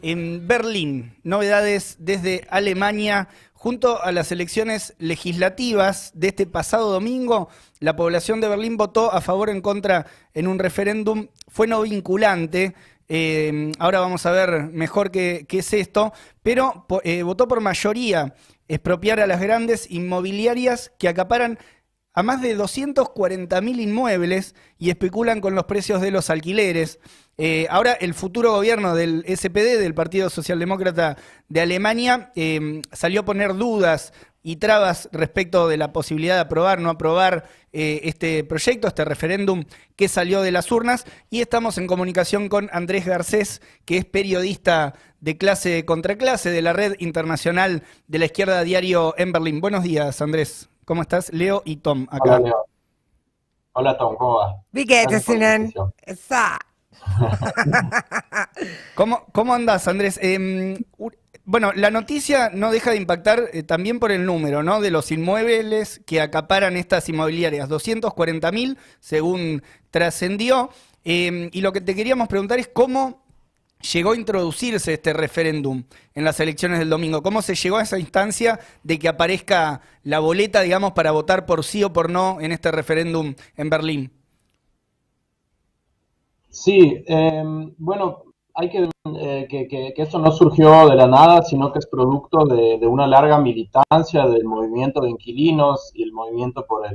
En Berlín, novedades desde Alemania. Junto a las elecciones legislativas de este pasado domingo, la población de Berlín votó a favor o en contra en un referéndum. Fue no vinculante. Ahora vamos a ver mejor qué es esto, pero votó por mayoría expropiar a las grandes inmobiliarias que acaparan a más de 240.000 inmuebles y especulan con los precios de los alquileres. Ahora el futuro gobierno del SPD, del Partido Socialdemócrata de Alemania, salió a poner dudas y trabas respecto de la posibilidad de aprobar o no aprobar este proyecto, este referéndum que salió de las urnas. Y estamos en comunicación con Andrés Garcés, que es periodista de Clase contra Clase de la Red Internacional de la Izquierda Diario en Berlín. Buenos días, Andrés. ¿Cómo estás? Leo y Tom Hola, acá. Leo. Hola, Tom, ¿cómo va? Wie geht Gracias es por la Ihnen? invitación. Sa. ¿Cómo andás, Andrés? Bueno, la noticia no deja de impactar también por el número, ¿no? De los inmuebles que acaparan estas inmobiliarias, 240.000, según trascendió. Y lo que te queríamos preguntar es cómo llegó a introducirse este referéndum en las elecciones del domingo. ¿Cómo se llegó a esa instancia de que aparezca la boleta, digamos, para votar por sí o por no en este referéndum en Berlín? Sí, bueno, hay que esto no surgió de la nada, sino que es producto de una larga militancia del movimiento de inquilinos y el movimiento por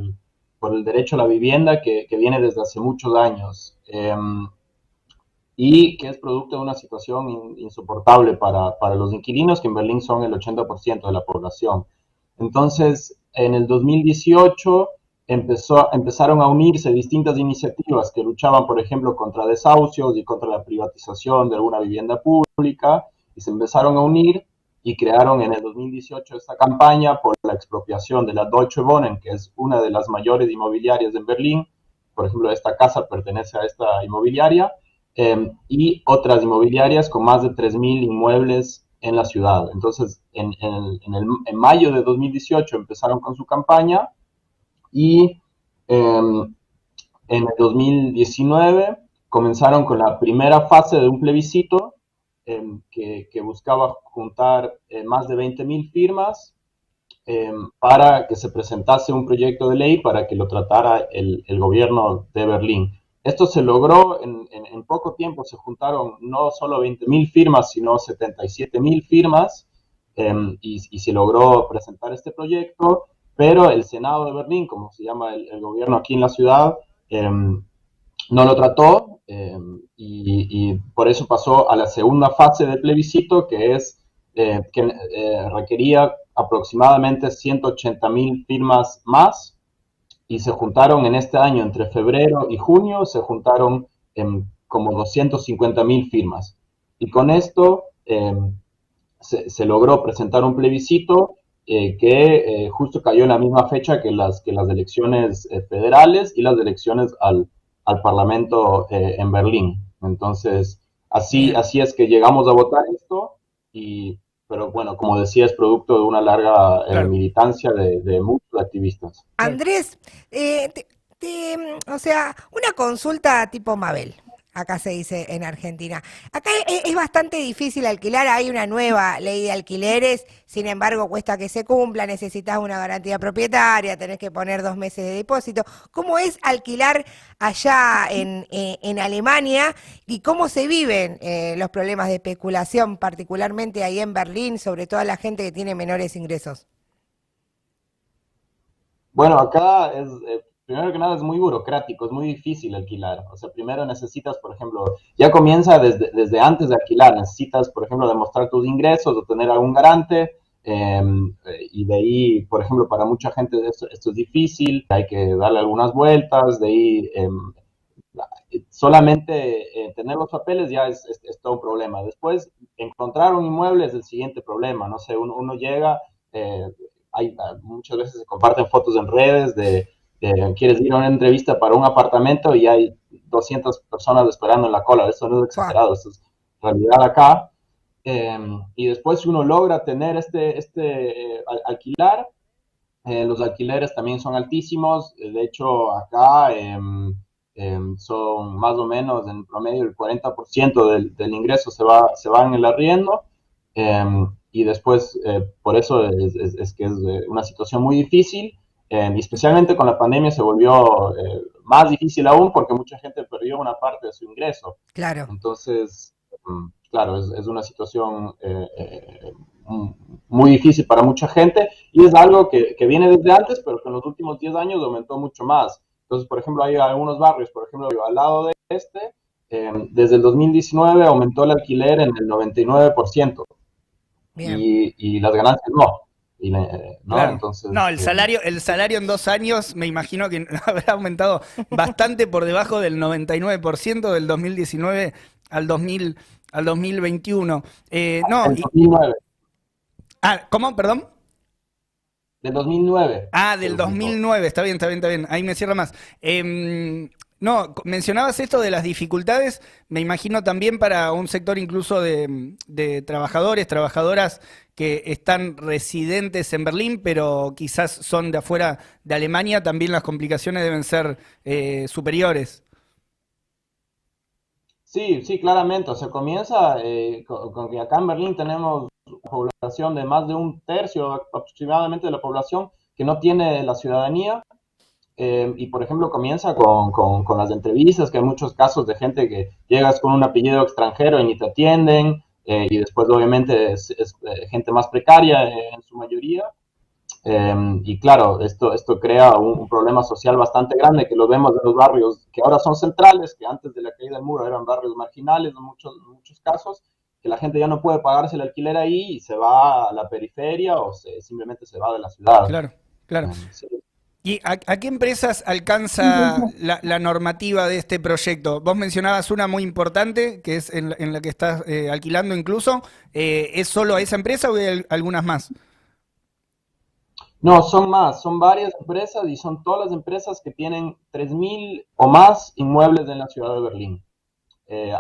el derecho a la vivienda que viene desde hace muchos años. Y que es producto de una situación insoportable para los inquilinos, que en Berlín son el 80% de la población. Entonces, en el 2018 empezaron a unirse distintas iniciativas que luchaban, por ejemplo, contra desahucios y contra la privatización de alguna vivienda pública, y se empezaron a unir y crearon en el 2018 esta campaña por la expropiación de la Deutsche Wohnen, que es una de las mayores inmobiliarias en Berlín. Por ejemplo, esta casa pertenece a esta inmobiliaria, y otras inmobiliarias con más de 3.000 inmuebles en la ciudad. Entonces, en mayo de 2018 empezaron con su campaña y en el 2019 comenzaron con la primera fase de un plebiscito que buscaba juntar más de 20.000 firmas para que se presentase un proyecto de ley para que lo tratara el gobierno de Berlín. Esto se logró en poco tiempo, se juntaron no solo 20.000 firmas, sino 77.000 firmas, y se logró presentar este proyecto, pero el Senado de Berlín, como se llama el gobierno aquí en la ciudad, no lo trató, y por eso pasó a la segunda fase del plebiscito, que es que requería aproximadamente 180.000 firmas más, y se juntaron en este año, entre febrero y junio, se juntaron como 250.000 firmas. Y con esto se logró presentar un plebiscito que justo cayó en la misma fecha que las elecciones federales y las elecciones al Parlamento en Berlín. Entonces, Bien. así es que llegamos a votar esto, y, pero bueno, como decía, es producto de una larga Claro. militancia de muchos activistas. Claro. Andrés, o sea, una consulta tipo Mabel. Acá se dice en Argentina. Acá es bastante difícil alquilar, hay una nueva ley de alquileres, sin embargo cuesta que se cumpla, necesitas una garantía propietaria, tenés que poner 2 meses de depósito. ¿Cómo es alquilar allá en Alemania y cómo se viven los problemas de especulación, particularmente ahí en Berlín, sobre todo la gente que tiene menores ingresos? Bueno, acá primero que nada es muy burocrático, es muy difícil alquilar. O sea, primero necesitas, por ejemplo, ya comienza desde antes de alquilar, necesitas, por ejemplo, demostrar tus ingresos o tener algún garante. Y de ahí, por ejemplo, para mucha gente esto es difícil, hay que darle algunas vueltas, de ahí solamente tener los papeles ya es todo un problema. Después, encontrar un inmueble es el siguiente problema. No sé, uno llega, eh, muchas veces se comparten fotos en redes quieres ir a una entrevista para un apartamento y hay 200 personas esperando en la cola. Eso no es Fua. exagerado, eso es realidad acá. Y después uno logra tener alquilar. Los alquileres también son altísimos. De hecho, acá son más o menos en promedio el 40% del ingreso se va en el arriendo, y después por eso es que es una situación muy difícil, y especialmente con la pandemia se volvió más difícil aún porque mucha gente perdió una parte de su ingreso. Claro. Entonces, claro, es una situación muy difícil para mucha gente y es algo que viene desde antes, pero que en los últimos 10 años aumentó mucho más. Entonces, por ejemplo, hay algunos barrios, por ejemplo, al lado de desde el 2019 aumentó el alquiler en el 99%. Bien. Y las ganancias no. ¿No? Claro. Entonces, No, el salario en 2 años me imagino que habrá aumentado bastante por debajo del 99% del 2019 al 2021. No, del 2009. ¿Cómo? Perdón. Del 2009. Del 2009, está bien, está bien, está bien. Ahí me cierra más. No, mencionabas esto de las dificultades, me imagino también para un sector incluso de trabajadores, trabajadoras que están residentes en Berlín, pero quizás son de afuera de Alemania, también las complicaciones deben ser superiores. Sí, sí, claramente. O sea, comienza con que acá en Berlín tenemos una población de más de un tercio aproximadamente de la población que no tiene la ciudadanía. Y por ejemplo comienza con las entrevistas, que hay muchos casos de gente que llegas con un apellido extranjero y ni te atienden, y después obviamente es gente más precaria en su mayoría. Y claro, esto crea un problema social bastante grande que lo vemos en los barrios que ahora son centrales, que antes de la caída del muro eran barrios marginales en muchos casos, que la gente ya no puede pagarse el alquiler ahí y se va a la periferia o simplemente se va de la ciudad. Claro, claro. Sí. ¿Y a qué empresas alcanza la normativa de este proyecto? Vos mencionabas una muy importante, que es en la que estás alquilando incluso. ¿Es solo a esa empresa o hay algunas más? No, son más, son varias empresas y son todas las empresas que tienen 3.000 o más inmuebles en la ciudad de Berlín.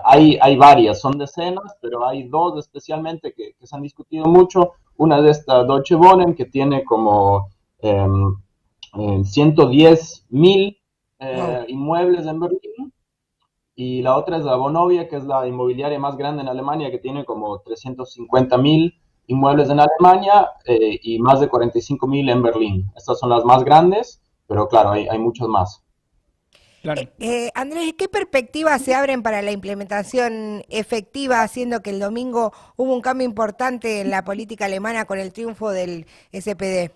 Hay varias, son decenas, pero hay dos especialmente que se han discutido mucho. Una de estas, Deutsche Wohnen, que tiene como 110.000 Wow. inmuebles en Berlín, y la otra es la Vonovia, que es la inmobiliaria más grande en Alemania, que tiene como 350.000 inmuebles en Alemania, y más de 45.000 en Berlín. Estas son las más grandes, pero claro, hay muchos más. Claro. Andrés, ¿qué perspectivas se abren para la implementación efectiva, haciendo que el domingo hubo un cambio importante en la política alemana con el triunfo del SPD?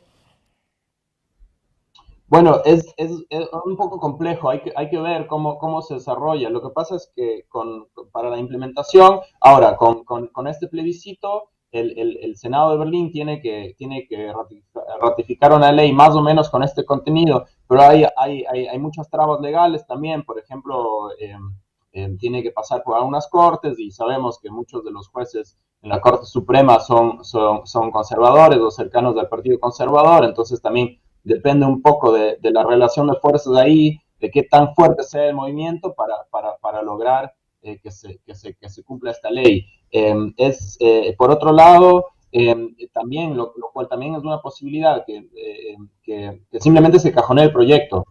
Bueno, es un poco complejo, hay que ver cómo se desarrolla. Lo que pasa es que para la implementación, ahora con este plebiscito, el Senado de Berlín tiene que ratificar una ley más o menos con este contenido, pero hay muchas trabas legales también. Por ejemplo, tiene que pasar por algunas cortes y sabemos que muchos de los jueces en la Corte Suprema son conservadores o cercanos al Partido Conservador, entonces también depende un poco de la relación de fuerzas ahí, de qué tan fuerte sea el movimiento para lograr que se cumpla esta ley. Por otro lado, también, lo cual también es una posibilidad, que simplemente se cajonee el proyecto,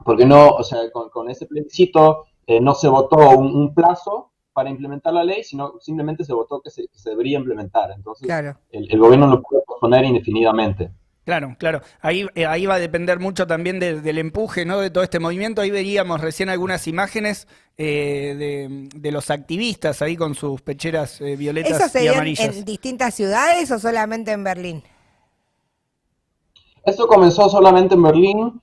porque no, o sea, con ese plebiscito no se votó un plazo para implementar la ley, sino simplemente se votó que se debería implementar. Entonces, Claro. el gobierno lo puede posponer indefinidamente. Claro, claro. Ahí va a depender mucho también del empuje, ¿no? De todo este movimiento. Ahí veríamos recién algunas imágenes de los activistas ahí con sus pecheras ¿Eso violetas se y dio amarillas. en distintas ciudades o solamente en Berlín? Esto comenzó solamente en Berlín,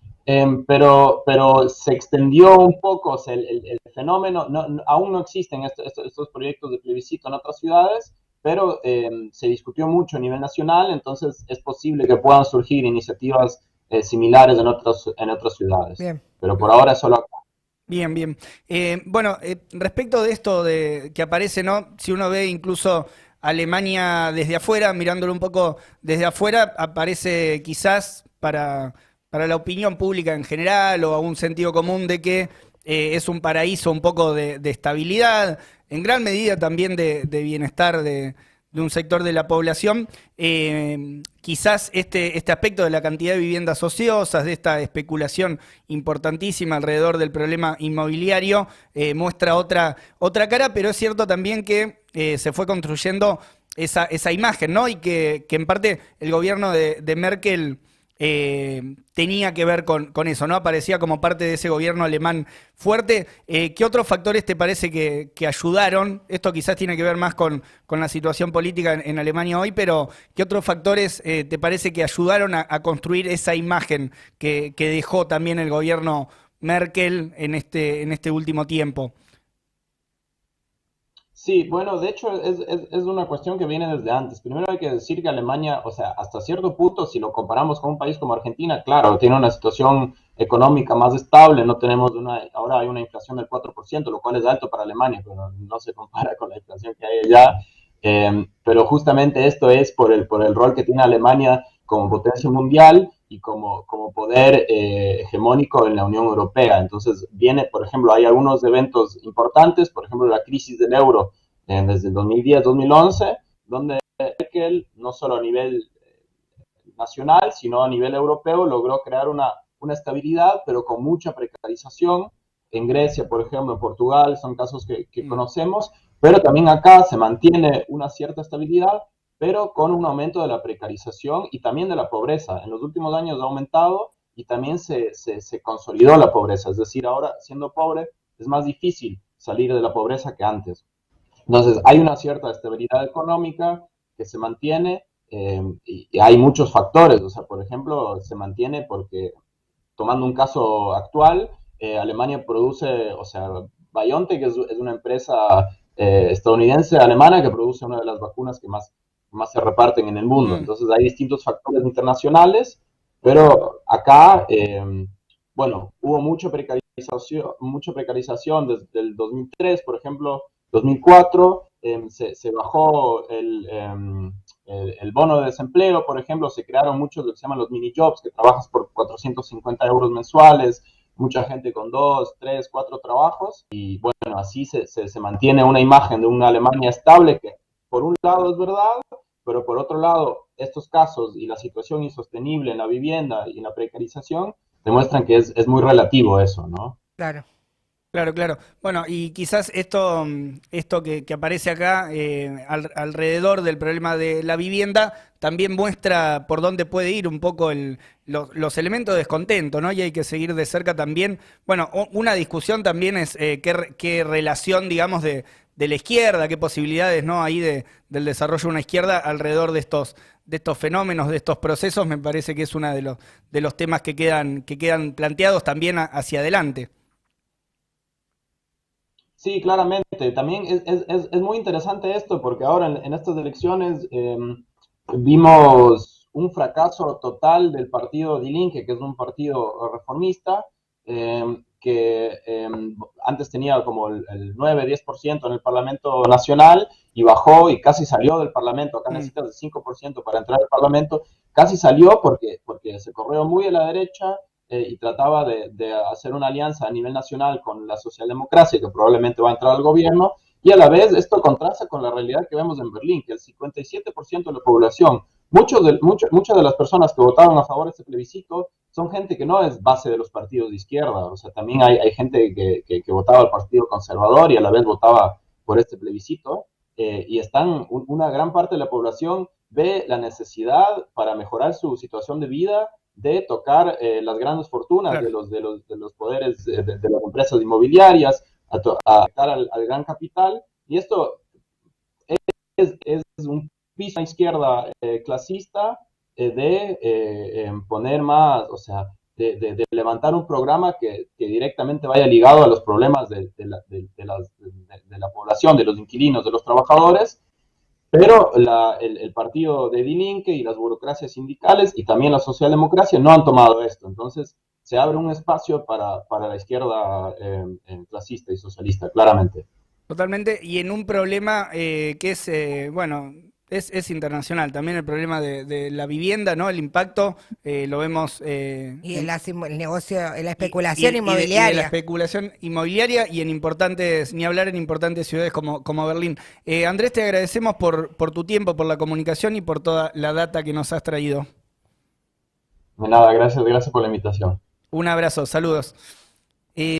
pero se extendió un poco. O sea, el fenómeno, aún no existen estos proyectos de plebiscito en otras ciudades, pero se discutió mucho a nivel nacional, entonces es posible que puedan surgir iniciativas similares en otras ciudades. Bien. Pero por ahora es solo acá. Bien, bien. Bueno, respecto de esto de que aparece, ¿no? Si uno ve incluso Alemania desde afuera, mirándolo un poco desde afuera, aparece quizás para la opinión pública en general o a un sentido común de que es un paraíso un poco de estabilidad, en gran medida también de bienestar de un sector de la población. Quizás este aspecto de la cantidad de viviendas ociosas, de esta especulación importantísima alrededor del problema inmobiliario, muestra otra cara, pero es cierto también que se fue construyendo esa imagen, ¿no? Y que en parte el gobierno de Merkel tenía que ver con eso, ¿no? Aparecía como parte de ese gobierno alemán fuerte. ¿Qué otros factores te parece que ayudaron? Esto quizás tiene que ver más con la situación política en Alemania hoy, pero ¿qué otros factores te parece que ayudaron a construir esa imagen que dejó también el gobierno Merkel en este último tiempo? Sí, bueno, de hecho es una cuestión que viene desde antes. Primero hay que decir que Alemania, o sea, hasta cierto punto, si lo comparamos con un país como Argentina, claro, tiene una situación económica más estable, no tenemos ahora hay una inflación del 4%, lo cual es alto para Alemania, pero no se compara con la inflación que hay allá. Pero justamente esto es por el rol que tiene Alemania como potencia mundial y como poder hegemónico en la Unión Europea. Entonces viene, por ejemplo, hay algunos eventos importantes, por ejemplo, la crisis del euro desde el 2010-2011, donde Merkel, no solo a nivel nacional, sino a nivel europeo, logró crear una estabilidad, pero con mucha precarización. En Grecia, por ejemplo, en Portugal, son casos que conocemos, pero también acá se mantiene una cierta estabilidad, pero con un aumento de la precarización y también de la pobreza. En los últimos años ha aumentado y también se consolidó la pobreza. Es decir, ahora siendo pobre es más difícil salir de la pobreza que antes. Entonces, hay una cierta estabilidad económica que se mantiene y hay muchos factores. O sea, por ejemplo, se mantiene porque, tomando un caso actual, Alemania produce, o sea, BioNTech es una empresa estadounidense, alemana, que produce una de las vacunas que más se reparten en el mundo. Entonces hay distintos factores internacionales, pero acá, bueno, hubo mucha precarización desde el 2003, por ejemplo, 2004, se bajó el bono de desempleo, por ejemplo, se crearon muchos lo que se llaman los mini jobs, que trabajas por 450 euros mensuales, mucha gente con 2, 3, 4 trabajos, y bueno, así se mantiene una imagen de una Alemania estable, que por un lado es verdad, pero por otro lado, estos casos y la situación insostenible en la vivienda y en la precarización demuestran que es muy relativo eso, ¿no? Claro. Claro, claro. Bueno, y quizás esto que aparece acá alrededor del problema de la vivienda también muestra por dónde puede ir un poco los elementos de descontento, ¿no? Y hay que seguir de cerca también. Bueno, una discusión también es qué relación, digamos, de la izquierda, qué posibilidades, ¿no? Ahí del desarrollo de una izquierda alrededor de estos fenómenos, de estos procesos. Me parece que es uno de los temas que quedan planteados también hacia adelante. Sí, claramente. También es muy interesante esto porque ahora en estas elecciones vimos un fracaso total del partido Die Linke, que es un partido reformista, que antes tenía como el 9-10% en el Parlamento Nacional y bajó y casi salió del Parlamento. Acá necesitas el 5% para entrar al Parlamento. Casi salió porque se corrió muy a la derecha y trataba de hacer una alianza a nivel nacional con la socialdemocracia, que probablemente va a entrar al gobierno, y a la vez esto contrasta con la realidad que vemos en Berlín, que el 57% de la población, muchas de las personas que votaron a favor de este plebiscito son gente que no es base de los partidos de izquierda, o sea, también hay gente que votaba al Partido Conservador y a la vez votaba por este plebiscito, y una gran parte de la población ve la necesidad para mejorar su situación de vida de tocar las grandes fortunas Claro. de los poderes de las empresas inmobiliarias, a tocar al gran capital. Y esto es un piso a la izquierda clasista poner más, o sea, de levantar un programa que directamente vaya ligado a los problemas de la población, de los inquilinos, de los trabajadores, pero el partido de Die Linke y las burocracias sindicales y también la socialdemocracia no han tomado esto. Entonces se abre un espacio para la izquierda clasista y socialista, claramente. Totalmente, y en un problema que es, bueno, Es internacional. También el problema de la vivienda, ¿no? El impacto lo vemos. Y el negocio, la especulación y inmobiliaria. de la especulación inmobiliaria y en importantes, ni hablar en importantes ciudades como Berlín. Andrés, te agradecemos por tu tiempo, por la comunicación y por toda la data que nos has traído. De nada, gracias por la invitación. Un abrazo, saludos.